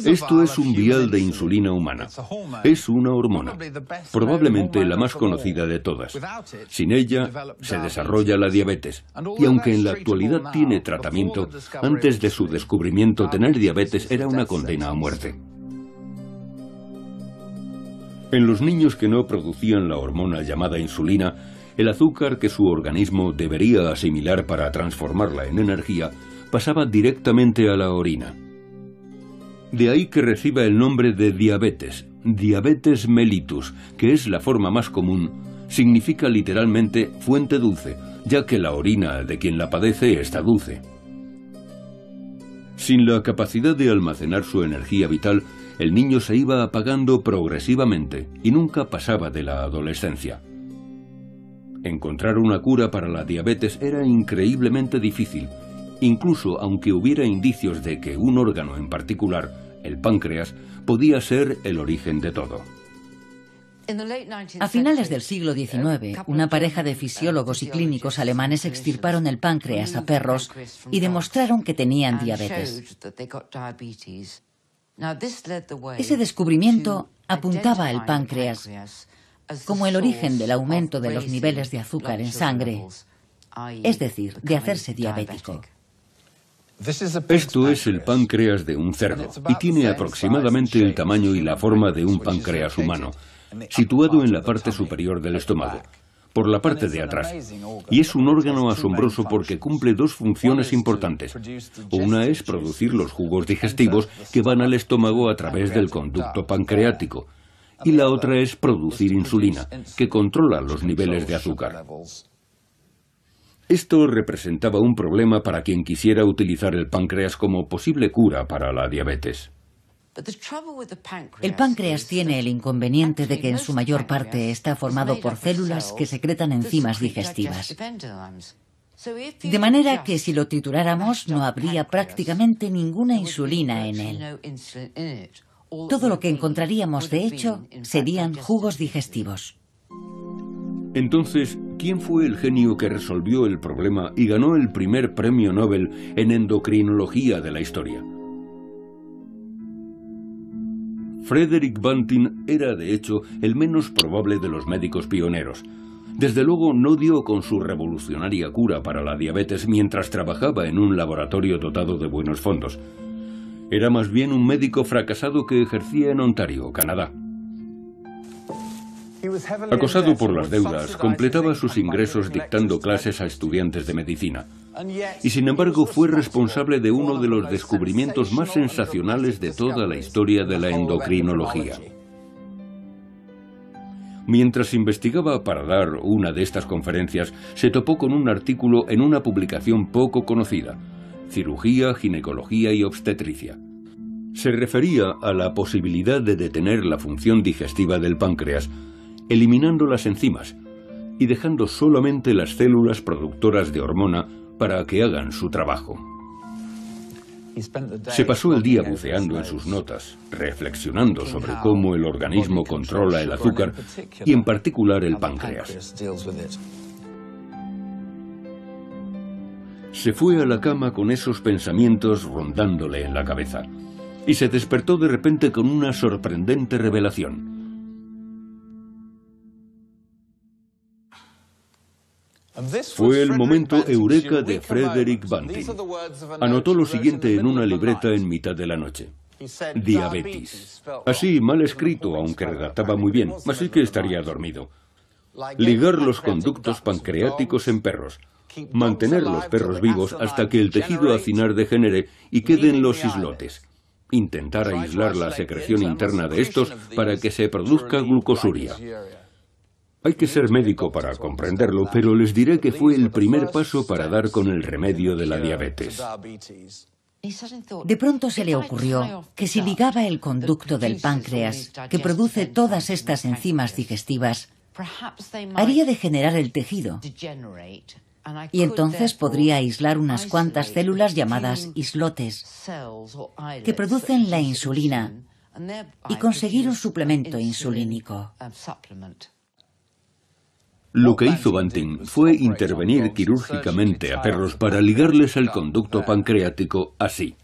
Esto es un vial de insulina humana. Es una hormona, probablemente la más conocida de todas. Sin ella, se desarrolla la diabetes. Y aunque en la actualidad tiene tratamiento, antes de su descubrimiento tener diabetes era una condena a muerte. En los niños que no producían la hormona llamada insulina, el azúcar que su organismo debería asimilar para transformarla en energía pasaba directamente a la orina. De ahí que reciba el nombre de diabetes mellitus, que es la forma más común, significa literalmente fuente dulce, ya que la orina de quien la padece está dulce. Sin la capacidad de almacenar su energía vital, el niño se iba apagando progresivamente y nunca pasaba de la adolescencia. Encontrar una cura para la diabetes era increíblemente difícil, incluso aunque hubiera indicios de que un órgano en particular, el páncreas, podía ser el origen de todo. A finales del siglo XIX, una pareja de fisiólogos y clínicos alemanes extirparon el páncreas a perros y demostraron que tenían diabetes. Ese descubrimiento apuntaba al páncreas como el origen del aumento de los niveles de azúcar en sangre, es decir, de hacerse diabético. Esto es el páncreas de un cerdo y tiene aproximadamente el tamaño y la forma de un páncreas humano, situado en la parte superior del estómago, por la parte de atrás. Y es un órgano asombroso porque cumple dos funciones importantes. Una es producir los jugos digestivos que van al estómago a través del conducto pancreático, y la otra es producir insulina, que controla los niveles de azúcar. Esto representaba un problema para quien quisiera utilizar el páncreas como posible cura para la diabetes. El páncreas tiene el inconveniente de que en su mayor parte está formado por células que secretan enzimas digestivas. De manera que si lo trituráramos no habría prácticamente ninguna insulina en él. Todo lo que encontraríamos, de hecho, serían jugos digestivos. Entonces, ¿quién fue el genio que resolvió el problema y ganó el primer premio Nobel en endocrinología de la historia? Frederick Banting era, de hecho, el menos probable de los médicos pioneros. Desde luego no dio con su revolucionaria cura para la diabetes mientras trabajaba en un laboratorio dotado de buenos fondos. Era más bien un médico fracasado que ejercía en Ontario, Canadá. Acosado por las deudas, completaba sus ingresos dictando clases a estudiantes de medicina. Y sin embargo fue responsable de uno de los descubrimientos más sensacionales de toda la historia de la endocrinología. Mientras investigaba para dar una de estas conferencias, se topó con un artículo en una publicación poco conocida, Cirugía, Ginecología y Obstetricia. Se refería a la posibilidad de detener la función digestiva del páncreas, eliminando las enzimas y dejando solamente las células productoras de hormona para que hagan su trabajo. Se pasó el día buceando en sus notas, reflexionando sobre cómo el organismo controla el azúcar y en particular el páncreas. Se fue a la cama con esos pensamientos rondándole en la cabeza y se despertó de repente con una sorprendente revelación. Fue el momento eureka de Frederick Banting. Anotó lo siguiente en una libreta en mitad de la noche. Diabetes. Así, mal escrito, aunque redactaba muy bien, así que estaría dormido. Ligar los conductos pancreáticos en perros. Mantener los perros vivos hasta que el tejido acinar degenere y queden los islotes. Intentar aislar la secreción interna de estos para que se produzca glucosuria. Hay que ser médico para comprenderlo, pero les diré que fue el primer paso para dar con el remedio de la diabetes. De pronto se le ocurrió que si ligaba el conducto del páncreas, que produce todas estas enzimas digestivas, haría degenerar el tejido. Y entonces podría aislar unas cuantas células llamadas islotes, que producen la insulina, y conseguir un suplemento insulínico. Lo que hizo Banting fue intervenir quirúrgicamente a perros para ligarles el conducto pancreático así.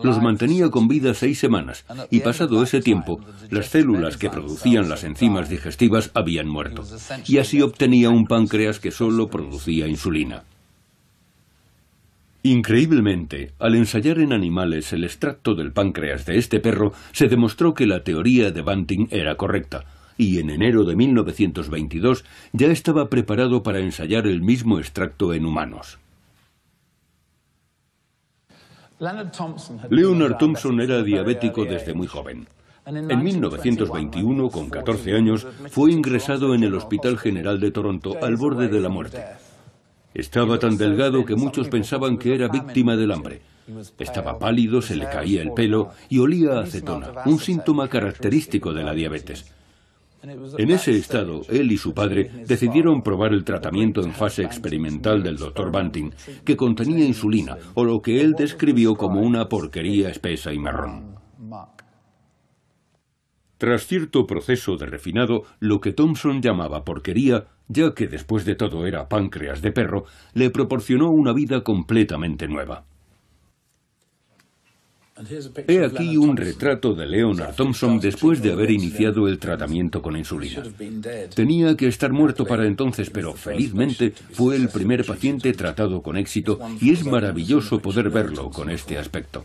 Los mantenía con vida 6 semanas y pasado ese tiempo, las células que producían las enzimas digestivas habían muerto. Y así obtenía un páncreas que solo producía insulina. Increíblemente, al ensayar en animales el extracto del páncreas de este perro, se demostró que la teoría de Banting era correcta, y en enero de 1922 ya estaba preparado para ensayar el mismo extracto en humanos. Leonard Thompson era diabético desde muy joven. En 1921, con 14 años, fue ingresado en el Hospital General de Toronto al borde de la muerte. Estaba tan delgado que muchos pensaban que era víctima del hambre. Estaba pálido, se le caía el pelo y olía a acetona, un síntoma característico de la diabetes. En ese estado, él y su padre decidieron probar el tratamiento en fase experimental del Dr. Banting, que contenía insulina, o lo que él describió como una porquería espesa y marrón. Tras cierto proceso de refinado, lo que Thompson llamaba porquería, ya que después de todo era páncreas de perro, le proporcionó una vida completamente nueva. He aquí un retrato de Leonard Thompson después de haber iniciado el tratamiento con insulina. Tenía que estar muerto para entonces, pero felizmente fue el primer paciente tratado con éxito y es maravilloso poder verlo con este aspecto.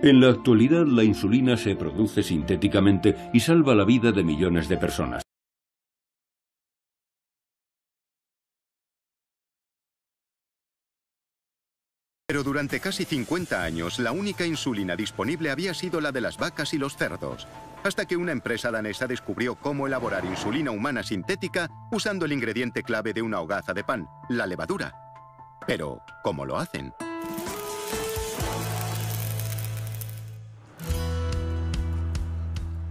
En la actualidad, la insulina se produce sintéticamente y salva la vida de millones de personas. Pero durante casi 50 años, la única insulina disponible había sido la de las vacas y los cerdos, hasta que una empresa danesa descubrió cómo elaborar insulina humana sintética usando el ingrediente clave de una hogaza de pan, la levadura. Pero, ¿cómo lo hacen?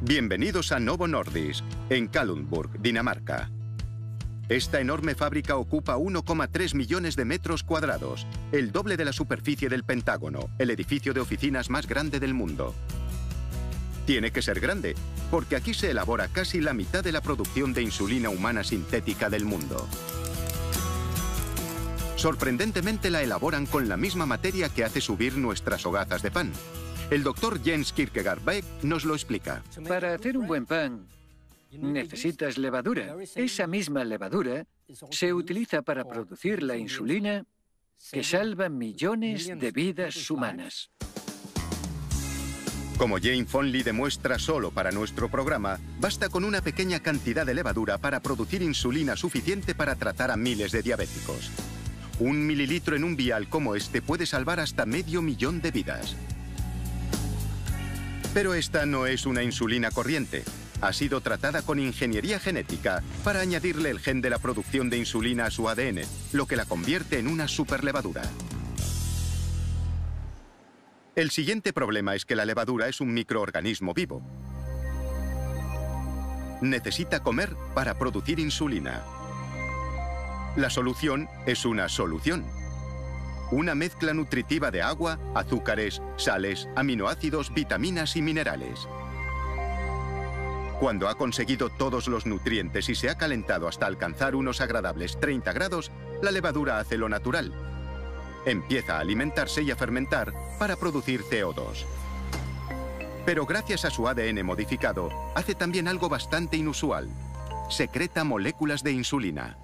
Bienvenidos a Novo Nordisk, en Kalundborg, Dinamarca. Esta enorme fábrica ocupa 1,3 millones de metros cuadrados, el doble de la superficie del Pentágono, el edificio de oficinas más grande del mundo. Tiene que ser grande, porque aquí se elabora casi la mitad de la producción de insulina humana sintética del mundo. Sorprendentemente la elaboran con la misma materia que hace subir nuestras hogazas de pan. El doctor Jens Kierkegaard Beck nos lo explica. Para hacer un buen pan, necesitas levadura. Esa misma levadura se utiliza para producir la insulina que salva millones de vidas humanas. Como Jane Fonley demuestra solo para nuestro programa, basta con una pequeña cantidad de levadura para producir insulina suficiente para tratar a miles de diabéticos. 1 mililitro en un vial como este puede salvar hasta 500.000 de vidas. Pero esta no es una insulina corriente. Ha sido tratada con ingeniería genética para añadirle el gen de la producción de insulina a su ADN, lo que la convierte en una superlevadura. El siguiente problema es que la levadura es un microorganismo vivo. Necesita comer para producir insulina. La solución es una solución. Una mezcla nutritiva de agua, azúcares, sales, aminoácidos, vitaminas y minerales. Cuando ha conseguido todos los nutrientes y se ha calentado hasta alcanzar unos agradables 30 grados, la levadura hace lo natural. Empieza a alimentarse y a fermentar para producir CO2. Pero gracias a su ADN modificado, hace también algo bastante inusual. Secreta moléculas de insulina.